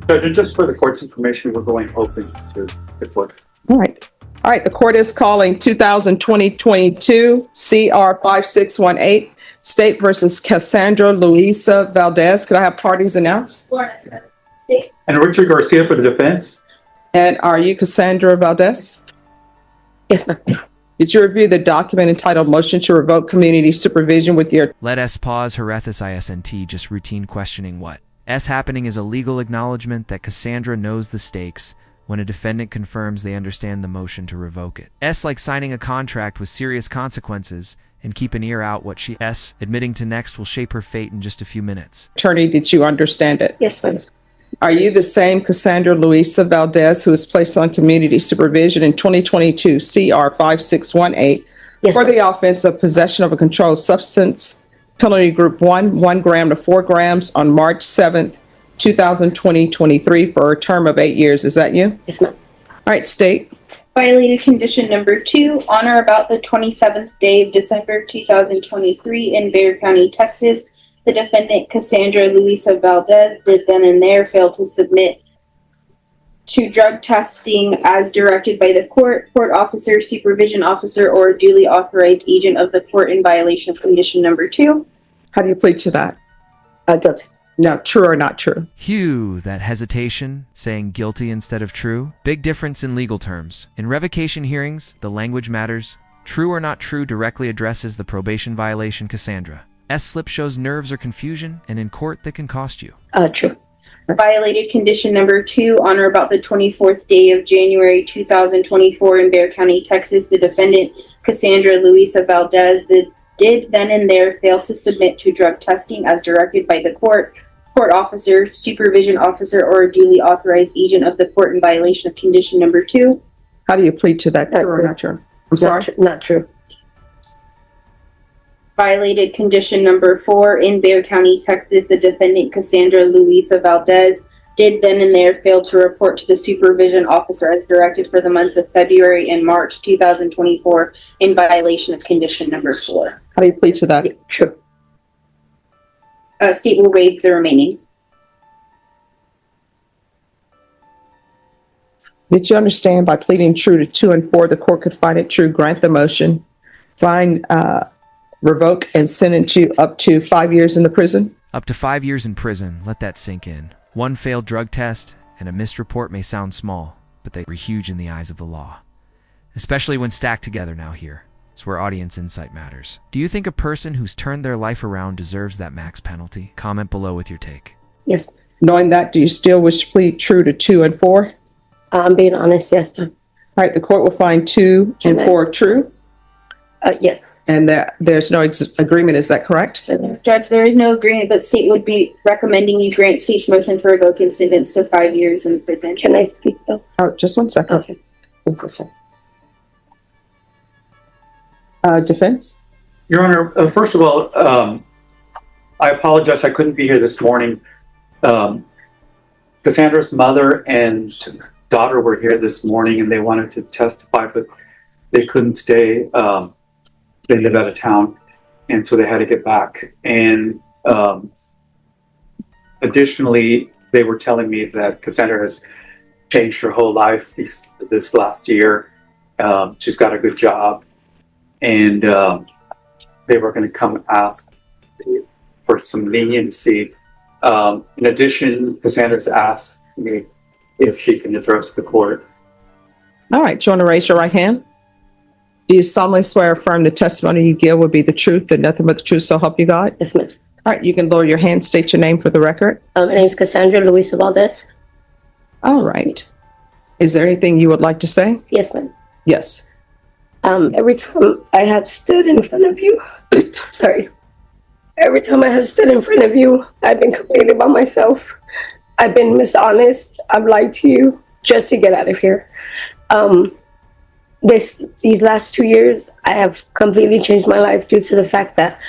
Judge, just for the court's information, we're going open to the floor. All right. All right. The court is calling 2020-22 CR 5618 State versus Cassandra Louisa Valdez. Could I have parties announced? And Richard Garcia for the defense. And are you Cassandra Valdez? Yes, ma'am. Did you review the document entitled Motion to Revoke Community Supervision with your... Let S pause, Herethus ISNT, just routine questioning what? S happening is a legal acknowledgement that Cassandra knows the stakes when a defendant confirms they understand the motion to revoke it. S like signing a contract with serious consequences, and keep an ear out what she S admitting to next will shape her fate in just a few minutes. Attorney, did you understand it? Yes, ma'am. Are you the same Cassandra Louisa Valdez who was placed on community supervision in 2022 CR 5618 Yes, for ma'am. the offense of possession of a controlled substance, penalty group 1 gram to 4 grams on March 7th, 2023 for a term of 8 years? Is that you? Yes, ma'am. All right, state. Violated condition number 2, on or about the 27th day of December 2023 in Bexar County, Texas. The defendant, Cassandra Louisa Valdez, did then and there fail to submit to drug testing as directed by the court officer, supervision officer, or duly authorized agent of the court in violation of condition number 2. How do you plead to that? Guilty. No, true or not true? Hew, that hesitation, saying guilty instead of true. Big difference in legal terms. In revocation hearings, the language matters. True or not true directly addresses the probation violation, Cassandra. S-slip shows nerves or confusion, and in court that can cost you. True. Violated condition number 2, on or about the 24th day of January 2024 in Bexar County, Texas. The defendant, Cassandra Louisa Valdez, did then and there fail to submit to drug testing as directed by the court officer, supervision officer, or a duly authorized agent of the court in violation of condition number 2. How do you plead to that? True or not true? I'm sorry? Not true. Violated condition number 4, in Bexar County, Texas. The defendant, Cassandra Louisa Valdez, did then and there fail to report to the supervision officer as directed for the months of February and March 2024 in violation of condition number 4. How do you plead to that? True. State will waive the remaining. Did you understand by pleading true to 2 and 4, the court could find it true, grant the motion, find, revoke, and sentence you up to 5 years in the prison? Up to 5 years in prison, let that sink in. One failed drug test and a missed report may sound small, but they are huge in the eyes of the law. Especially when stacked together now here. It's where audience insight matters. Do you think a person who's turned their life around deserves that max penalty? Comment below with your take. Yes. Knowing that, do you still wish to plead true to 2 and 4? I'm being honest, yes, ma'am. All right, the court will find 2 and 4 true, Yes. and that there's no agreement. Is that correct? Judge, there is no agreement, but state would be recommending you grant state's motion to revoke and sentence to 5 years in prison. Can I speak though? Oh, just 1 second. Okay. Unfortunately. Defense? Your Honor, first of all, I apologize. I couldn't be here this morning. Cassandra's mother and daughter were here this morning and they wanted to testify, but they couldn't stay. They live out of town, and so they had to get back. And additionally, they were telling me that Cassandra has changed her whole life this last year. She's got a good job, and they were going to come ask for some leniency. In addition, Cassandra's asked me if she can address the court. All right, do you want to raise your right hand? Do you solemnly swear or affirm the testimony you give will be the truth and nothing but the truth, so help you God? Yes, ma'am. All right, you can lower your hand, state your name for the record. My name is Cassandra Louisa Valdez. All right. Is there anything you would like to say? Yes, ma'am. Yes. Every time I have stood in front of you, sorry. Every time I have stood in front of you, I've been complaining about myself. I've been dishonest. I've lied to you just to get out of here. These last 2 years, I have completely changed my life due to the fact that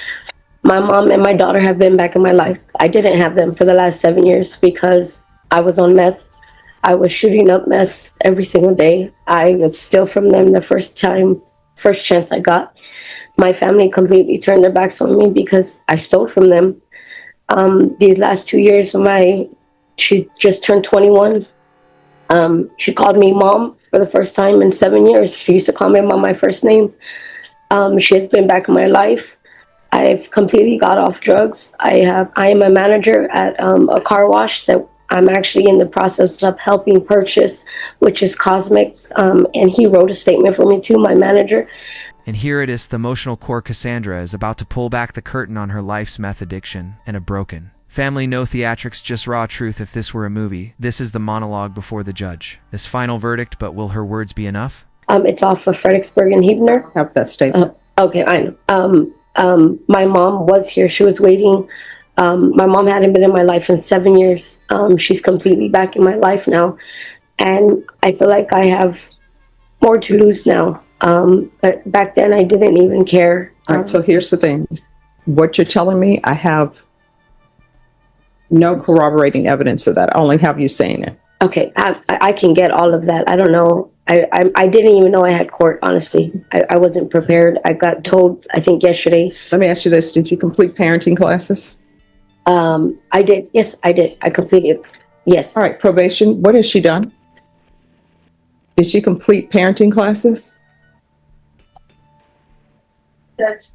my mom and my daughter have been back in my life. I didn't have them for the last 7 years because I was on meth. I was shooting up meth every single day. I would steal from them the first chance I got. My family completely turned their backs on me because I stole from them. These last 2 years, my she just turned 21. She called me mom for the first time in 7 years. She used to call me by my first name. She has been back in my life. I've completely got off drugs. I am a manager at a car wash that I'm actually in the process of helping purchase, which is Cosmics. And he wrote a statement for me too, my manager. And here it is, the emotional core Cassandra is about to pull back the curtain on her life's meth addiction and a broken family. No theatrics, just raw truth. If this were a movie, this is the monologue before the judge. This final verdict, but will her words be enough? It's off of Fredericksburg and Huebner. Have that statement. Okay, I know. My mom was here. She was waiting. My mom hadn't been in my life in 7 years. She's completely back in my life now. And I feel like I have more to lose now. But back then I didn't even care. All right, so here's the thing. What you're telling me, I have no corroborating evidence of that. I only have you saying it. Okay, I can get all of that. I don't know. I didn't even know I had court, honestly. I wasn't prepared. I got told, I think yesterday. Let me ask you this. Did you complete parenting classes? I did. Yes, I did. I completed. Yes. All right, probation. What has she done? Did she complete parenting classes? Judge,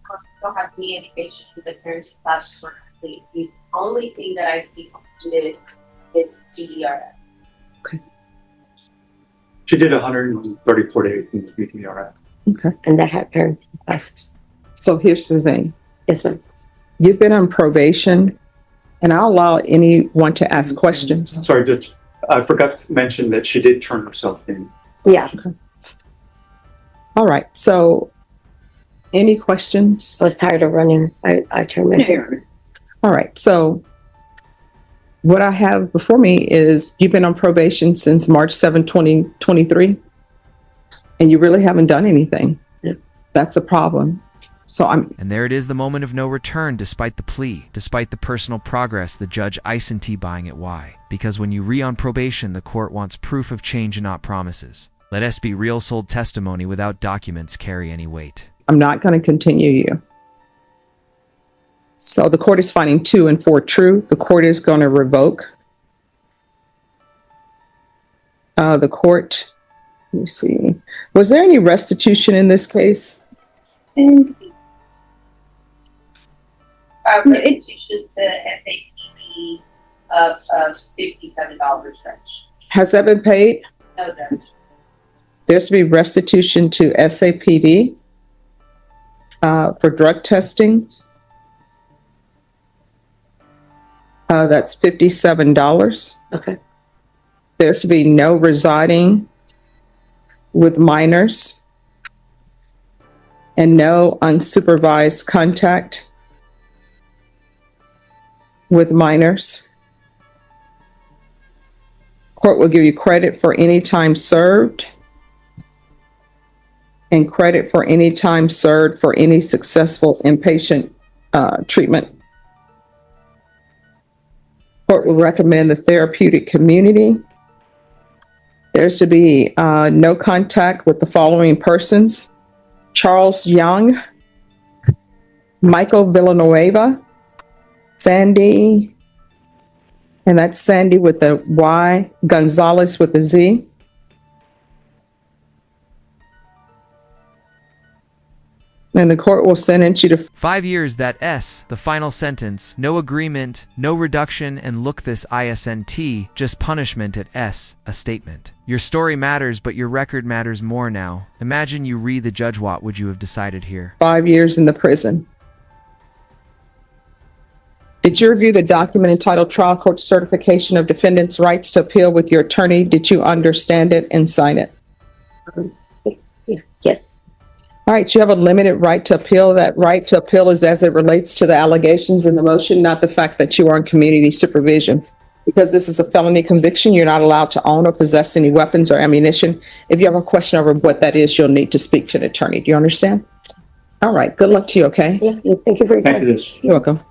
don't have any indication that the parenting classes were complete. The only thing that I see completed is GDRF. She did 134 days in the BTRF. Okay. And that had parenting classes. So here's the thing. Yes, ma'am. You've been on probation, and I'll allow anyone to ask questions. Sorry, just I forgot to mention that she did turn herself in. Yeah. All right. So any questions? I was tired of running. I turned myself. All right. So what I have before me is you've been on probation since March 7, 2023, and you really haven't done anything. Yeah. That's a problem. So And there it is, the moment of no return, despite the plea, despite the personal progress, the judge ICE buying it. Why? Because when you on probation, the court wants proof of change and not promises. Let us be real. Sold testimony without documents carry any weight. I'm not going to continue you. So the court is finding 2 and 4 true. The court is going to revoke. The court, let me see. Was there any restitution in this case? And Restitution to SAPD of $57 stretch. Has that been paid? No, Judge. There's to be restitution to SAPD for drug testing. That's $57. Okay. There's to be no residing with minors and no unsupervised contact with minors. Court will give you credit for any time served and credit for any time served for any successful inpatient treatment. Court will recommend the therapeutic community. There's to be no contact with the following persons: Charles Young, Michael Villanueva, Sandy, and that's Sandy with the Y, Gonzalez with the Z. And the court will sentence you to 5 years. That S, the final sentence. No agreement, no reduction, and look, this ISNT, just punishment at S, a statement. Your story matters, but your record matters more now. Imagine you read the judge. What would you have decided here? 5 years in the prison. Did you review the document entitled Trial Court Certification of Defendant's Rights to Appeal with your attorney? Did you understand it and sign it? Yes. All right, you have a limited right to appeal. That right to appeal is as it relates to the allegations in the motion, not the fact that you are in community supervision. Because this is a felony conviction, you're not allowed to own or possess any weapons or ammunition. If you have a question over what that is, you'll need to speak to an attorney. Do you understand? All right, good luck to you, okay? Yeah. Thank you for your time. Thank you. You're welcome.